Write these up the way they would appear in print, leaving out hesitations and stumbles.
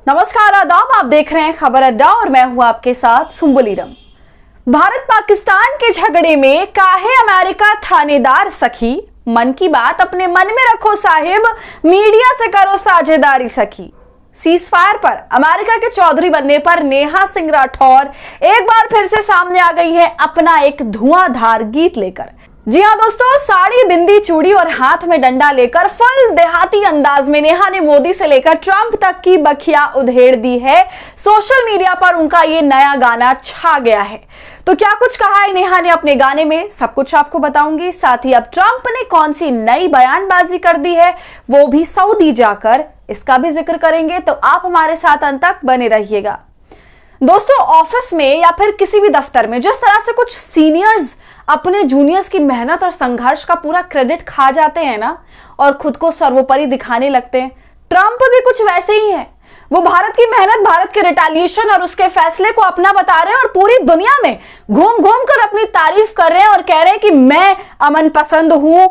नमस्कार, आदाब। आप देख रहे हैं खबर अड्डा और मैं हूं आपके साथ सुंबुलीरम। भारत पाकिस्तान के झगड़े में काहे अमेरिका थानेदार सखी, मन की बात अपने मन में रखो साहिब, मीडिया से करो साझेदारी सखी। सीज फायर पर अमेरिका के चौधरी बनने पर नेहा सिंह राठौर एक बार फिर से सामने आ गई है अपना एक धुआंधार गीत लेकर। जी हां दोस्तों, साड़ी, बिंदी, चूड़ी और हाथ में डंडा लेकर फुल देहाती अंदाज में नेहा ने मोदी से लेकर ट्रंप तक की बखिया उधेड़ दी है। सोशल मीडिया पर उनका ये नया गाना छा गया है। तो क्या कुछ कहा है नेहा ने अपने गाने में, सब कुछ आपको बताऊंगी। साथ ही अब ट्रंप ने कौन सी नई बयानबाजी कर दी है, वो भी सऊदी जाकर, इसका भी जिक्र करेंगे। तो आप हमारे साथ अंत तक बने रहिएगा। दोस्तों, ऑफिस में या फिर किसी भी दफ्तर में जिस तरह से कुछ सीनियर्स अपने जूनियर्स की मेहनत और संघर्ष का पूरा क्रेडिट खा जाते हैं ना, और खुद को सर्वोपरि दिखाने लगते हैं, ट्रंप भी कुछ वैसे ही हैं। वो भारत की मेहनत, भारत के रिटेलिएशन और उसके फैसले को अपना बता रहे हैं और पूरी दुनिया में घूम घूम कर अपनी तारीफ कर रहे हैं और कह रहे हैं कि मैं अमन पसंद हूं।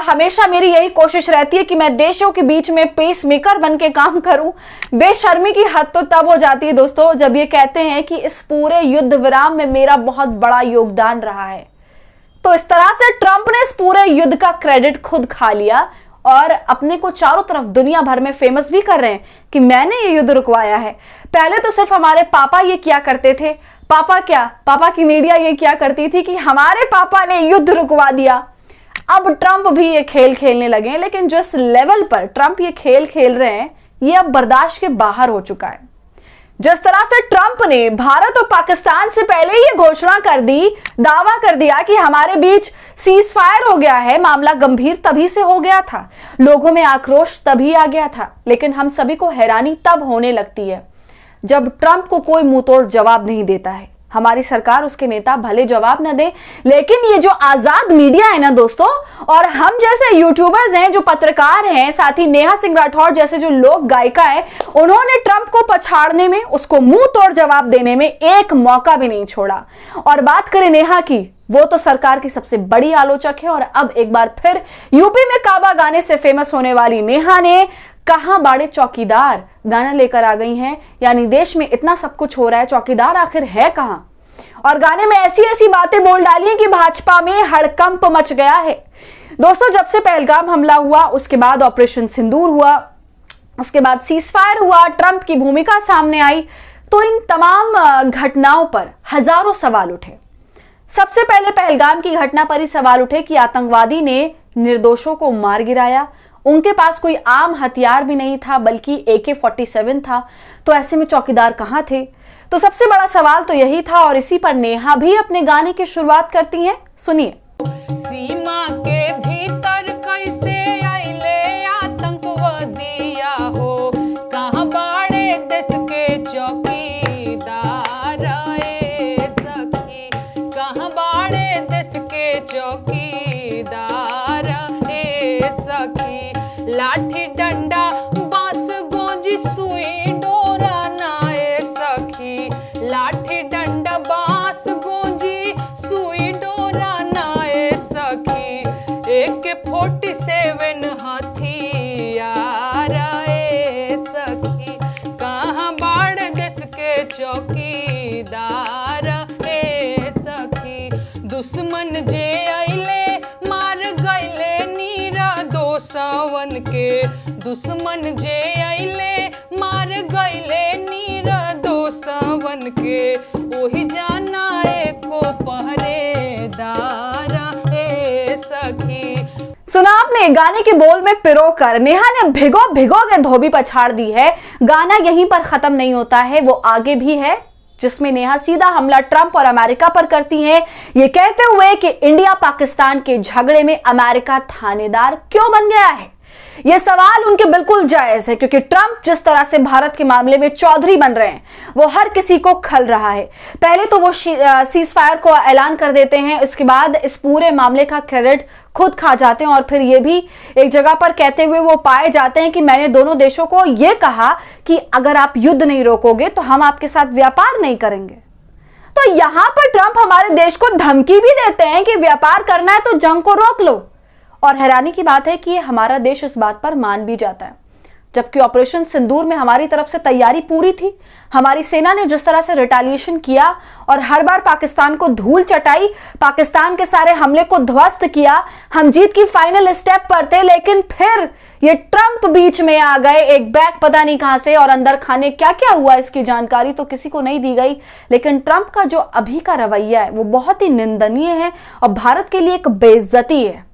हमेशा मेरी यही कोशिश रहती है कि मैं देशों के बीच में पेस मेकर बन के काम करूं। बेशर्मी की हद तो तब हो जाती है दोस्तों जब ये कहते हैं कि इस पूरे युद्ध विराम में मेरा बहुत बड़ा योगदान रहा है। तो इस तरह से ट्रंप ने इस पूरे युद्ध का क्रेडिट खुद खा लिया और अपने को चारों तरफ दुनिया भर में फेमस भी कर रहे हैं कि मैंने ये युद्ध रुकवाया है। पहले तो सिर्फ हमारे पापा ये किया करते थे। पापा की मीडिया ये किया करती थी कि हमारे पापा ने युद्ध रुकवा दिया। अब ट्रंप भी ये खेल खेलने लगे हैं, लेकिन जिस लेवल पर ट्रंप ये खेल खेल रहे हैं, ये अब बर्दाश्त के बाहर हो चुका है। जिस तरह से ट्रंप ने भारत और पाकिस्तान से पहले ये घोषणा कर दी, दावा कर दिया कि हमारे बीच सीज फायर हो गया है, मामला गंभीर तभी से हो गया था, लोगों में आक्रोश तभी आ गया था। लेकिन हम सभी को हैरानी तब होने लगती है जब ट्रंप को कोई मुंहतोड़ जवाब नहीं देता है। हमारी सरकार, उसके नेता भले जवाब न दे, लेकिन ये जो आजाद मीडिया है ना दोस्तों, और हम जैसे यूट्यूबर्स हैं, जो पत्रकार हैं, साथ ही नेहा सिंह राठौर जैसे जो लोक गायिका है, उन्होंने ट्रंप को पछाड़ने में, उसको मुंह तोड़ जवाब देने में एक मौका भी नहीं छोड़ा। और बात करें नेहा की, वो तो सरकार की सबसे बड़ी आलोचक है। और अब एक बार फिर यूपी में काबा गाने से फेमस होने वाली नेहा ने कहां बाड़े चौकीदार गाना लेकर आ गई हैं। यानी देश में इतना सब कुछ हो रहा है, चौकीदार आखिर है कहां। और गाने में ऐसी ऐसी बातें बोल डाली हैं कि भाजपा में हड़कंप मच गया है। दोस्तों, जब से पहलगाम हमला हुआ, उसके बाद ऑपरेशन सिंदूर हुआ, उसके बाद सीज फायर हुआ, ट्रंप की भूमिका सामने आई, तो इन तमाम घटनाओं पर हजारों सवाल उठे। सबसे पहले पहलगाम की घटना पर ही सवाल उठे कि आतंकवादी ने निर्दोषों को मार गिराया। उनके पास कोई आम हथियार भी नहीं था, बल्कि AK-47 था। तो ऐसे में चौकीदार कहां थे? तो सबसे बड़ा सवाल तो यही था और इसी पर नेहा भी अपने गाने की शुरुआत करती हैं। सुनिए। सीमा के भीतर कैसे आइले आतंकवादिया हो, कहां बाड़े देश के चौकीदार ए सखी, कहां बाड़े देश के चौकीदार ए सखी। लाठी डंडा बांस गोंजी सुई डोरा नाए सखी, लाठी डंडा बांस गोंजी सुई डोरा नाए सखी। AK-47 हथियार ए सखी, कहां बाड़ देश के चौकीदार ए सखी। दुश्मन जे अइले मार गइले निर्दोषवन के, दुश्मन जे अइले मार गइले निर्दोषवन के। ओही जाना एको पहरेदार ए सखी। सुना आपने, गाने के बोल में पिरोकर नेहा ने भिगो भिगो के धोबी पछाड़ दी है। गाना यहीं पर खत्म नहीं होता है, वो आगे भी है, जिसमें नेहा सीधा हमला ट्रंप और अमेरिका पर करती हैं, ये कहते हुए कि इंडिया पाकिस्तान के झगड़े में अमेरिका थानेदार क्यों बन गया है। ये सवाल उनके बिल्कुल जायज है, क्योंकि ट्रंप जिस तरह से भारत के मामले में चौधरी बन रहे हैं, वो हर किसी को खल रहा है। पहले तो वो सीज फायर को ऐलान कर देते हैं, इसके बाद इस पूरे मामले का क्रेडिट खुद खा जाते हैं और फिर ये भी एक जगह पर कहते हुए वो पाए जाते हैं कि मैंने दोनों देशों को ये कहा कि अगर आप युद्ध नहीं रोकोगे तो हम आपके साथ व्यापार नहीं करेंगे। तो यहां पर ट्रंप हमारे देश को धमकी भी देते हैं कि व्यापार करना है तो जंग को रोक लो। और हैरानी की बात है कि हमारा देश इस बात पर मान भी जाता है। जबकि ऑपरेशन सिंदूर में हमारी तरफ से तैयारी पूरी थी। हमारी सेना ने जिस तरह से रिटेलिएशन किया और हर बार पाकिस्तान को धूल चटाई, पाकिस्तान के सारे हमले को ध्वस्त किया, हम जीत की फाइनल स्टेप पर थे। लेकिन फिर ये ट्रंप बीच में आ गए, एक बैग पता नहीं कहां से, और अंदर खाने क्या क्या हुआ इसकी जानकारी तो किसी को नहीं दी गई। लेकिन ट्रंप का जो अभी का रवैया है वो बहुत ही निंदनीय है और भारत के लिए एक बेइज्जती है।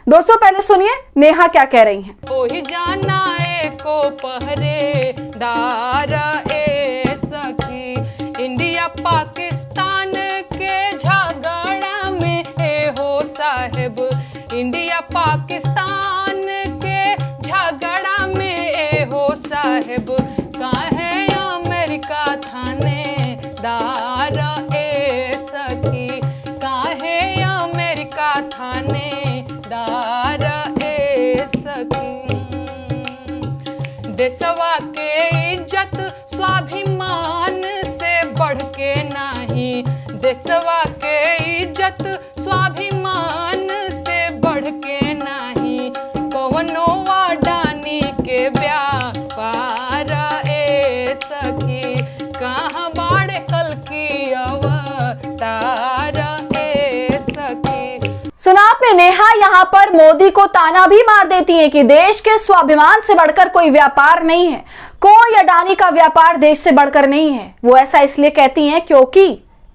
दोस्तों पहले सुनिए नेहा क्या कह रही हैं। ओही जाना एको पहरेदार ए सखी, इंडिया पाकिस्तान के झगड़ा में ए हो साहेब, इंडिया पाकिस्तान के झगड़ा में ए हो साहेब, काहे अमेरिका थानेदार ए सखी, काहे अमेरिका थानेदार ए सखी। देशवा के इज्जत स्वाभिमान से बढ़ के नहीं, देशवा के इज्जत स्वाभिमान से बढ़ के नहीं, कवनो अडानी के व्यापार ए सखी, कहाँ बाड़े कल की अवतार ए सखी। सुना आपने, नेहा यहां पर मोदी को ताना भी मार देती हैं कि देश के स्वाभिमान से बढ़कर कोई व्यापार नहीं है, कोई अडानी का व्यापार देश से बढ़कर नहीं है। वो ऐसा इसलिए कहती हैं क्योंकि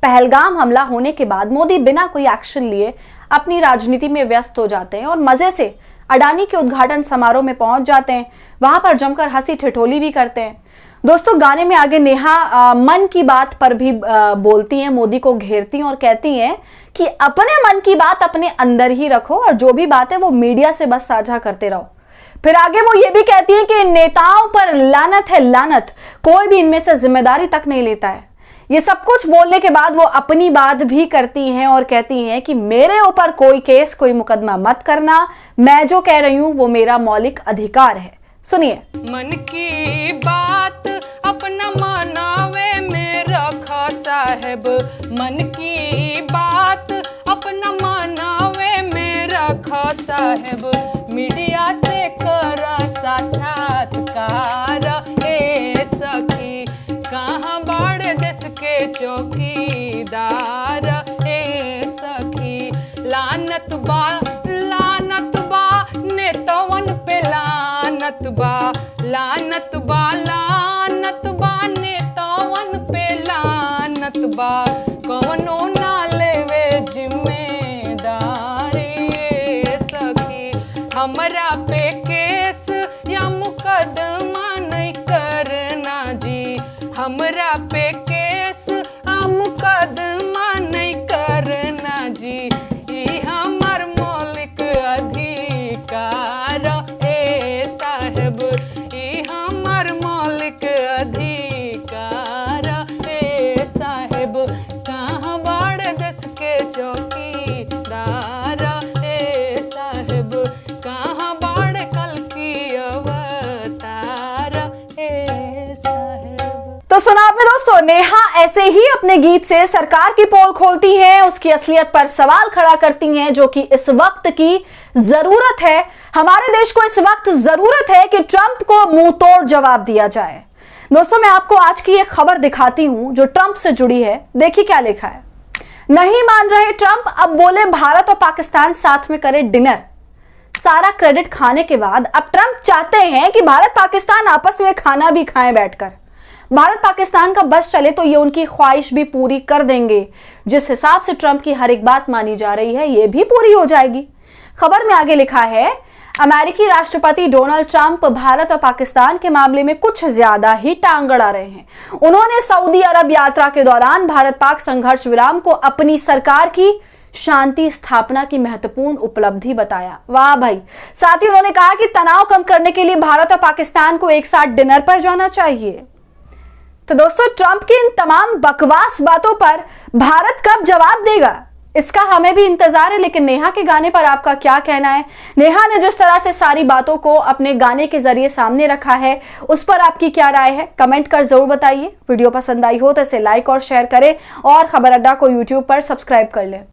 पहलगाम हमला होने के बाद मोदी बिना कोई एक्शन लिए अपनी राजनीति में व्यस्त हो जाते हैं और मजे से अडानी के उद्घाटन समारोह में पहुंच जाते हैं, वहां पर जमकर हंसी ठिठोली भी करते हैं। दोस्तों गाने में आगे नेहा मन की बात पर भी बोलती हैं, मोदी को घेरती हैं और कहती हैं कि अपने मन की बात अपने अंदर ही रखो और जो भी बात है वो मीडिया से बस साझा करते रहो। फिर आगे वो ये भी कहती हैं कि नेताओं पर लानत है लानत, कोई भी इनमें से जिम्मेदारी तक नहीं लेता है। ये सब कुछ बोलने के बाद वो अपनी बात भी करती हैं और कहती हैं कि मेरे ऊपर कोई केस कोई मुकदमा मत करना, मैं जो कह रही हूं वो मेरा मौलिक अधिकार है। सुनिए। मन की बात अपना मनावे में रखा साहेब, मन की बात अपना मनावे में रखा साहेब, मीडिया से कर साक्षात्कार ए सखी, कहाँ बाड़े देश के चौकीदार ए सखी, लानत बा नेतवन पे लानत बा, लानत बा नेतवन पे लानत बा, कवनो ना लेवे जिम्मेदारी ए सखी, हमरा पे केस या मुकदमा नहीं करना जी, हमरा पे केस या मुकदमा नहीं करना जी, ई हमर मौलिक अधिकार ए साहेब, ई हमर मौलिक अधिकार ए साहेब, कहाँ बाड़े देश के चौकीदार ए साहेब, कहाँ बाड़े कल की अवतार ए साहेब। तो सुना आपने दोस्तों, नेहा ऐसे ही अपने गीत से सरकार की पोल खोलती हैं, उसकी असलियत पर सवाल खड़ा करती हैं, जो कि इस वक्त की जरूरत है। हमारे देश को इस वक्त जरूरत है कि ट्रंप को मुंह तोड़ जवाब दिया जाए। दोस्तों मैं आपको आज की एक खबर दिखाती हूं जो ट्रंप से जुड़ी है। देखिए क्या लिखा है। नहीं मान रहे ट्रंप, अब बोले भारत और पाकिस्तान साथ में करे डिनर। सारा क्रेडिट खाने के बाद अब ट्रंप चाहते हैं कि भारत पाकिस्तान आपस में खाना भी खाएं बैठकर। भारत पाकिस्तान का बस चले तो ये उनकी ख्वाहिश भी पूरी कर देंगे। जिस हिसाब से ट्रंप की हर एक बात मानी जा रही है ये भी पूरी हो जाएगी। खबर में आगे लिखा है, अमेरिकी राष्ट्रपति डोनाल्ड ट्रंप भारत और पाकिस्तान के मामले में कुछ ज्यादा ही टांग अड़ा रहे हैं। उन्होंने सऊदी अरब यात्रा के दौरान भारत पाक संघर्ष विराम को अपनी सरकार की शांति स्थापना की महत्वपूर्ण उपलब्धि बताया। वाह भाई। साथ ही उन्होंने कहा कि तनाव कम करने के लिए भारत और पाकिस्तान को एक साथ डिनर पर जाना चाहिए। तो दोस्तों ट्रंप की इन तमाम बकवास बातों पर भारत कब जवाब देगा, इसका हमें भी इंतजार है। लेकिन नेहा के गाने पर आपका क्या कहना है? नेहा ने जिस तरह से सारी बातों को अपने गाने के जरिए सामने रखा है उस पर आपकी क्या राय है, कमेंट कर जरूर बताइए। वीडियो पसंद आई हो तो इसे लाइक और शेयर करें और खबर अड्डा को यूट्यूब पर सब्सक्राइब कर लें।